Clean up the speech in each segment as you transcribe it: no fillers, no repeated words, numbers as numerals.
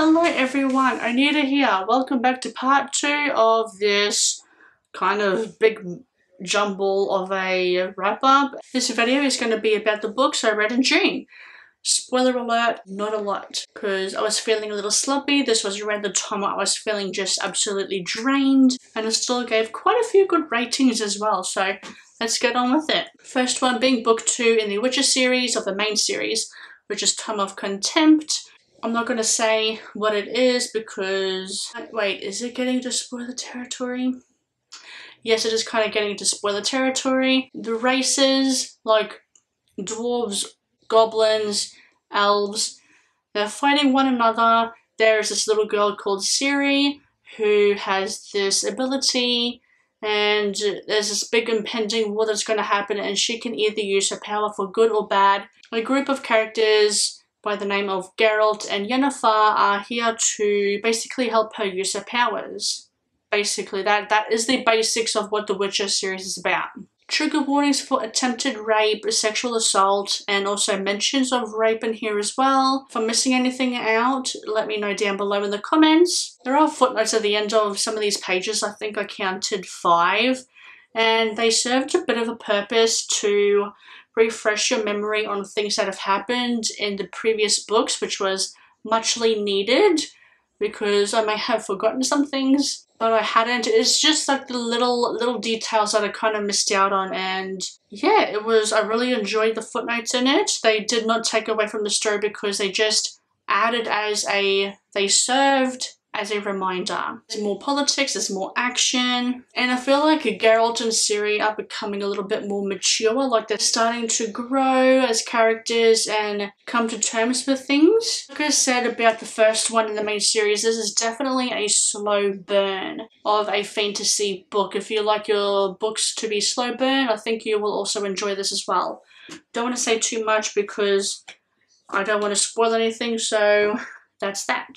Hello everyone, Anita here. Welcome back to part 2 of this kind of big jumble of a wrap-up. This video is going to be about the books I read in June. Spoiler alert, not a lot, because I was feeling a little sloppy. This was around the time I was feeling just absolutely drained, and I still gave quite a few good ratings as well, so let's get on with it. First one being book 2 in the Witcher series of the main series, which is Time of Contempt. I'm not going to say what it is because... Wait, is it getting to spoiler territory? Yes, it is kind of getting into spoiler territory. The races, like dwarves, goblins, elves, they're fighting one another. There's this little girl called Ciri who has this ability, and there's this big impending war that's going to happen, and she can either use her power for good or bad. A group of characters by the name of Geralt and Yennefer are here to basically help her use her powers. Basically, that is the basics of what the Witcher series is about. Trigger warnings for attempted rape, sexual assault, and also mentions of rape in here as well. If I'm missing anything out, let me know down below in the comments. There are footnotes at the end of some of these pages. I think I counted 5, and they served a bit of a purpose to refresh your memory on things that have happened in the previous books, which was muchly needed because I may have forgotten some things, but I hadn't. It's just like the little details that I kind of missed out on, and yeah, I really enjoyed the footnotes in it. They did not take away from the story because they just added they served as a reminder. There's more politics, there's more action, and I feel like Geralt and Ciri are becoming a little bit more mature, like they're starting to grow as characters and come to terms with things. Like I said about the first one in the main series, this is definitely a slow burn of a fantasy book. If you like your books to be slow burn, I think you will also enjoy this as well. Don't want to say too much because I don't want to spoil anything, so that's that.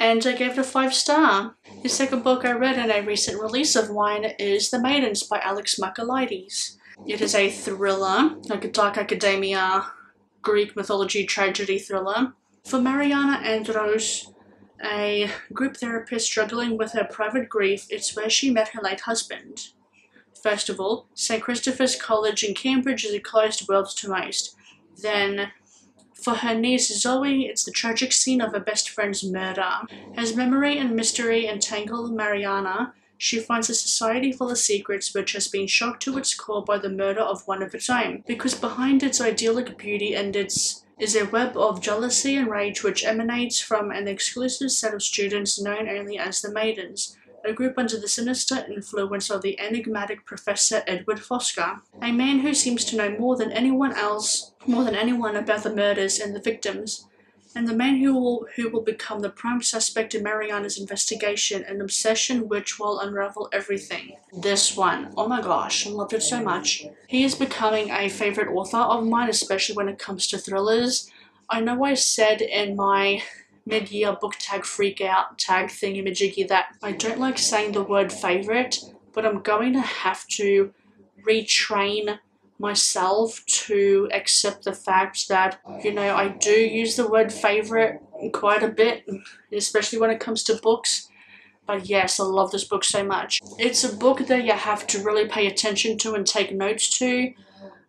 And I gave it a 5-star. The second book I read in a recent release of mine is The Maidens by Alex Michaelides. It is a thriller, like a dark academia, Greek mythology tragedy thriller. For Mariana Andros, a group therapist struggling with her private grief, it's where she met her late husband. First of all, St. Christopher's College in Cambridge is a closed world to most. Then, for her niece Zoe, it's the tragic scene of her best friend's murder. As memory and mystery entangle Mariana, she finds a society full of secrets which has been shocked to its core by the murder of one of its own. Because behind its idyllic beauty and its is a web of jealousy and rage which emanates from an exclusive set of students known only as the Maidens, a group under the sinister influence of the enigmatic Professor Edward Fosker, a man who seems to know more than anyone about the murders and the victims, and the man who will become the prime suspect in Mariana's investigation, an obsession which will unravel everything. This one, oh my gosh, I loved it so much. He is becoming a favourite author of mine, especially when it comes to thrillers. I know I said in my mid-year book tag freak out tag thingy-majiggy that I don't like saying the word favourite, but I'm going to have to retrain myself to accept the fact that, you know, I do use the word favourite quite a bit, especially when it comes to books. But yes, I love this book so much. It's a book that you have to really pay attention to and take notes to.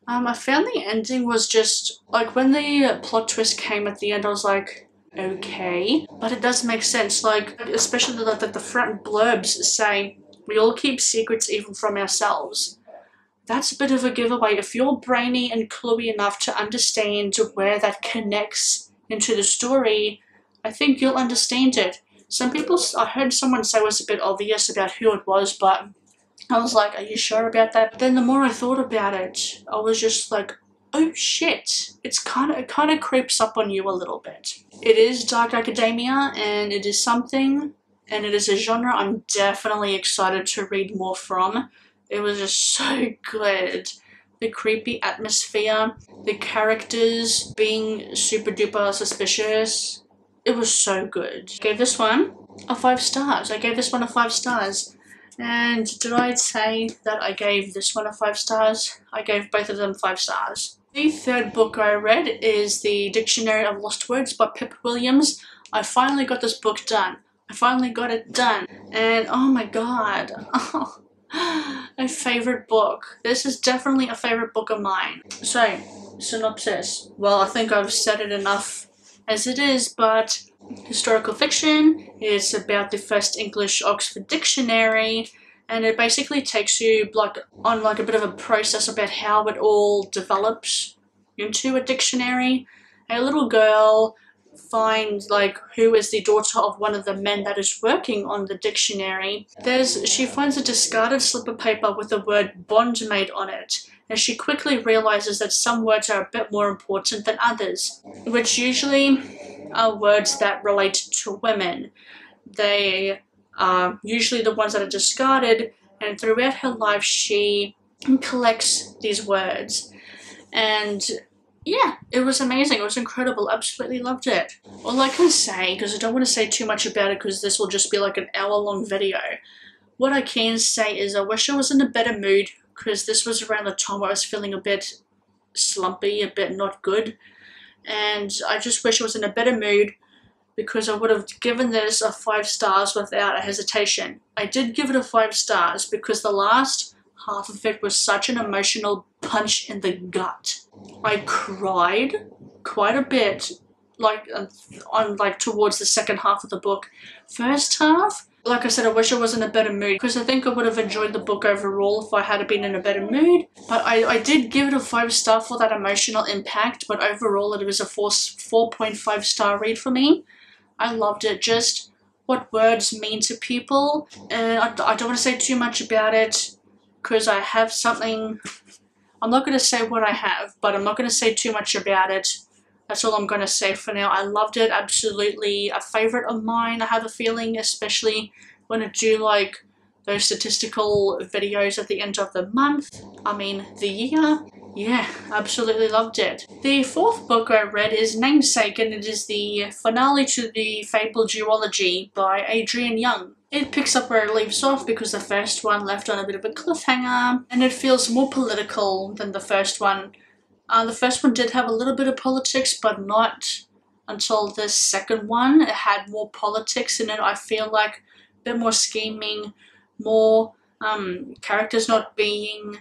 I found the ending was just, like, when the plot twist came at the end, I was like, okay, but it does make sense, like, especially that the front blurbs say, we all keep secrets even from ourselves. That's a bit of a giveaway. If you're brainy and cluey enough to understand where that connects into the story, I think you'll understand it. Some people, I heard someone say it was a bit obvious about who it was, but I was like, are you sure about that? But then the more I thought about it, I was just like, oh shit, it kind of creeps up on you a little bit. It is dark academia, and it is something, and it is a genre I'm definitely excited to read more from. It was just so good. The creepy atmosphere, the characters being super duper suspicious. It was so good. I gave this one a 5 stars. I gave this one a 5 stars. And did I say that I gave this one a 5 stars? I gave both of them 5 stars. The third book I read is The Dictionary of Lost Words by Pip Williams. I finally got this book done. I finally got it done. And oh my god. Oh, a favorite book. This is definitely a favorite book of mine. So, synopsis. Well, I think I've said it enough as it is, but historical fiction is about the first English Oxford Dictionary, and it basically takes you on a bit of a process about how it all develops into a dictionary. A little girl finds who is the daughter of one of the men that is working on the dictionary. She finds a discarded slip of paper with the word bondmaid on it, and she quickly realizes that some words are a bit more important than others, which usually are words that relate to women. They are usually the ones that are discarded, and throughout her life she collects these words. And yeah, it was amazing. It was incredible. Absolutely loved it. All I can say, because I don't want to say too much about it because this will just be like an hour-long video, what I can say is I wish I was in a better mood, because this was around the time where I was feeling a bit slumpy, a bit not good. And I just wish I was in a better mood, because I would have given this a 5 stars without a hesitation. I did give it a 5 stars because the last half of it was such an emotional punch in the gut. I cried quite a bit, towards the second half of the book. First half, like I said, I wish I was in a better mood, because I think I would have enjoyed the book overall if I had been in a better mood. But I did give it a 5 star for that emotional impact, but overall it was a 4.5 star read for me. I loved it. Just what words mean to people. And I don't want to say too much about it, because I have something. I'm not going to say what I have, but I'm not going to say too much about it. That's all I'm going to say for now. I loved it. Absolutely a favorite of mine, I have a feeling, especially when I do those statistical videos at the end of the month. The year. Yeah, absolutely loved it. The 4th book I read is Namesake, and it is the finale to the Fable duology by Adrian Young. It picks up where it leaves off, because the first one left on a bit of a cliffhanger, and it feels more political than the first one. The first one did have a little bit of politics, but not until the second one. It had more politics in it. I feel like a bit more scheming, more characters not being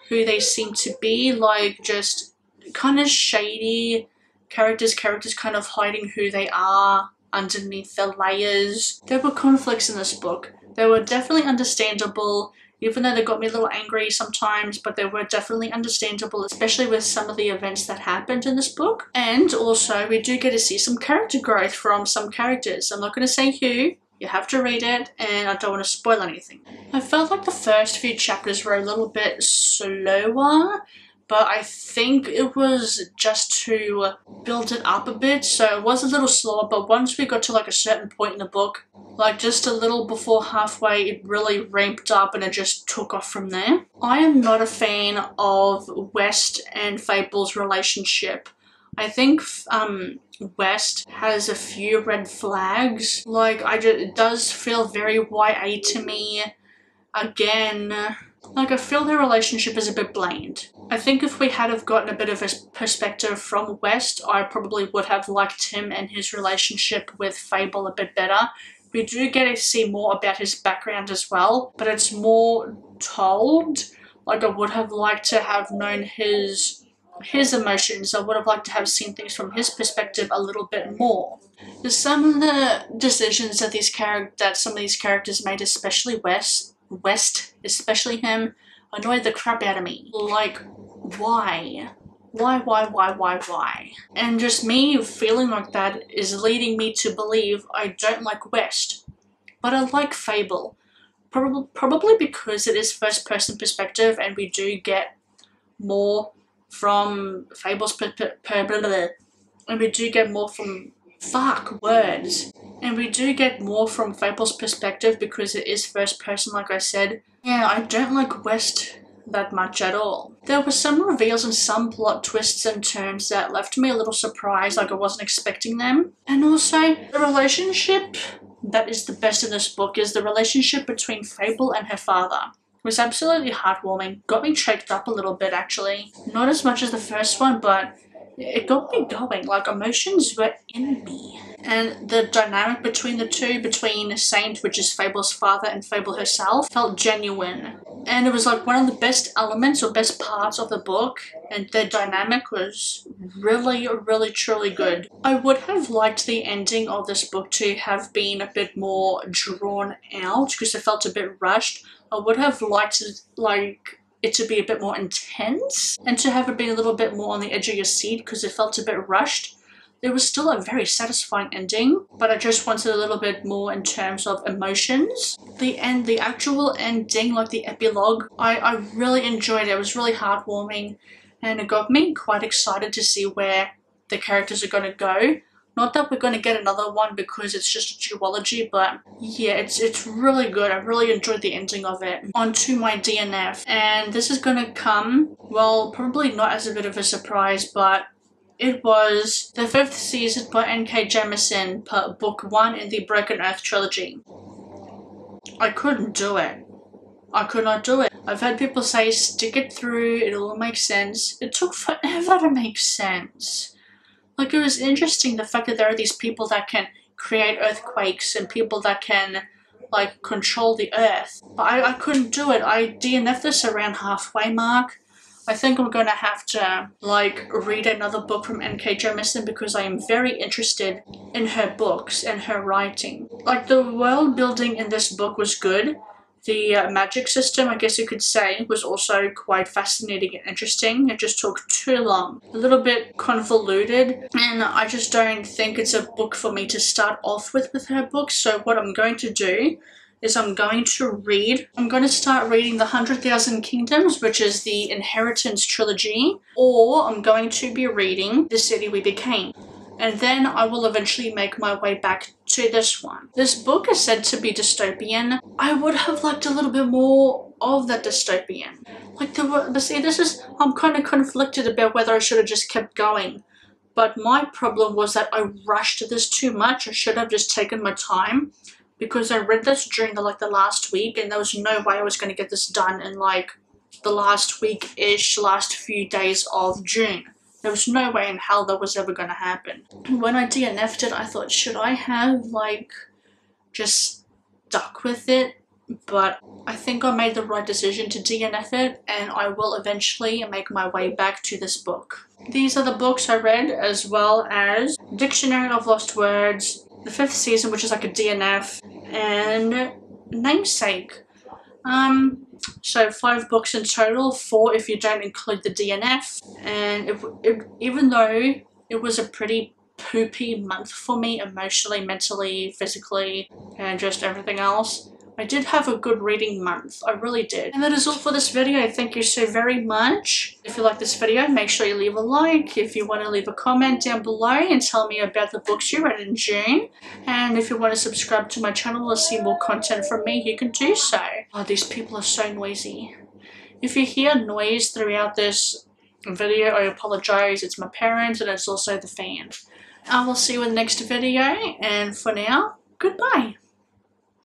who they seem to be, just kind of shady characters kind of hiding who they are underneath the layers. There were conflicts in this book. They were definitely understandable, even though they got me a little angry sometimes, but they were definitely understandable, especially with some of the events that happened in this book. And also, we do get to see some character growth from some characters. I'm not going to say who. You have to read it, and I don't want to spoil anything. I felt like the first few chapters were a little bit slower, but I think it was just to build it up a bit, so it was a little slower. But once we got to a certain point in the book, just a little before halfway, it really ramped up and it just took off from there. I am not a fan of West and Fable's relationship. I think West has a few red flags. It does feel very YA to me. Again, I feel their relationship is a bit bland. I think if we had have gotten a bit of a perspective from West, I probably would have liked him and his relationship with Fable a bit better. We do get to see more about his background as well, but it's more told. I would have liked to have known his emotions. I would have liked to have seen things from his perspective a little bit more. Some of the decisions that some of these characters made, especially West, especially him, annoyed the crap out of me. Why? Why? And just me feeling like that is leading me to believe I don't like West, but I like Fable. Probably because it is first person perspective, and we do get more from Fable's and we do get more from and we do get more from Fable's perspective because it is first person, like I said. Yeah, I don't like West that much at all. There were some reveals and some plot twists and turns that left me a little surprised, I wasn't expecting them. And also, the relationship that is the best in this book is the relationship between Fable and her father. It was absolutely heartwarming. Got me choked up a little bit, actually. Not as much as the first one, but it got me going. Emotions were in me. And the dynamic between the two, between Saint, which is Fable's father, and Fable herself, felt genuine. And it was like one of the best elements or best parts of the book, and their dynamic was really, really, truly good. I would have liked the ending of this book to have been a bit more drawn out because it felt a bit rushed. I would have liked it to be a bit more intense and to have it be a little bit more on the edge of your seat because it felt a bit rushed. It was still a very satisfying ending, but I just wanted a little bit more in terms of emotions. The actual ending, like the epilogue, I really enjoyed it. It was really heartwarming, and it got me quite excited to see where the characters are going to go. Not that we're going to get another one because it's just a duology, but yeah, it's really good. I really enjoyed the ending of it. On to my DNF, and this is going to come, well, probably not as a bit of a surprise, but it was the 5th season by N.K. Jemisin, book 1 in the Broken Earth trilogy. I couldn't do it. I could not do it. I've heard people say stick it through, it'll all make sense. It took forever to make sense. Like, it was interesting the fact that there are these people that can create earthquakes and people that can, like, control the earth. But I couldn't do it. I DNF'd this around halfway mark. I think I'm going to have to, like, read another book from N.K. Jemisin because I am very interested in her books and her writing. Like, the world building in this book was good. The magic system, I guess you could say, was also quite fascinating and interesting. It just took too long. A little bit convoluted, and I just don't think it's a book for me to start off with her books. So what I'm going to do is I'm going to start reading The 100,000 Kingdoms, which is the Inheritance trilogy, or I'm going to be reading The City We Became. And then I will eventually make my way back to this one. This book is said to be dystopian. I would have liked a little bit more of that dystopian. Like, but see, I'm kind of conflicted about whether I should have just kept going. But my problem was that I rushed this too much. I should have just taken my time, because I read this during the last week, and there was no way I was going to get this done in like the last week-ish, last few days of June. There was no way in hell that was ever going to happen. When I DNF'd it, I thought, should I have like just stuck with it? But I think I made the right decision to DNF it, and I will eventually make my way back to this book. These are the books I read, as well as Dictionary of Lost Words, the 5th season, which is like a DNF, and Namesake. So 5 books in total, 4 if you don't include the DNF. And even though it was a pretty poopy month for me, emotionally, mentally, physically, and just everything else, I did have a good reading month. I really did. And that is all for this video. Thank you so very much. If you like this video, make sure you leave a like. If you want to leave a comment down below and tell me about the books you read in June. And if you want to subscribe to my channel or see more content from me, you can do so. Oh, these people are so noisy. If you hear noise throughout this video, I apologize. It's my parents and it's also the fan. I will see you in the next video. And for now, goodbye.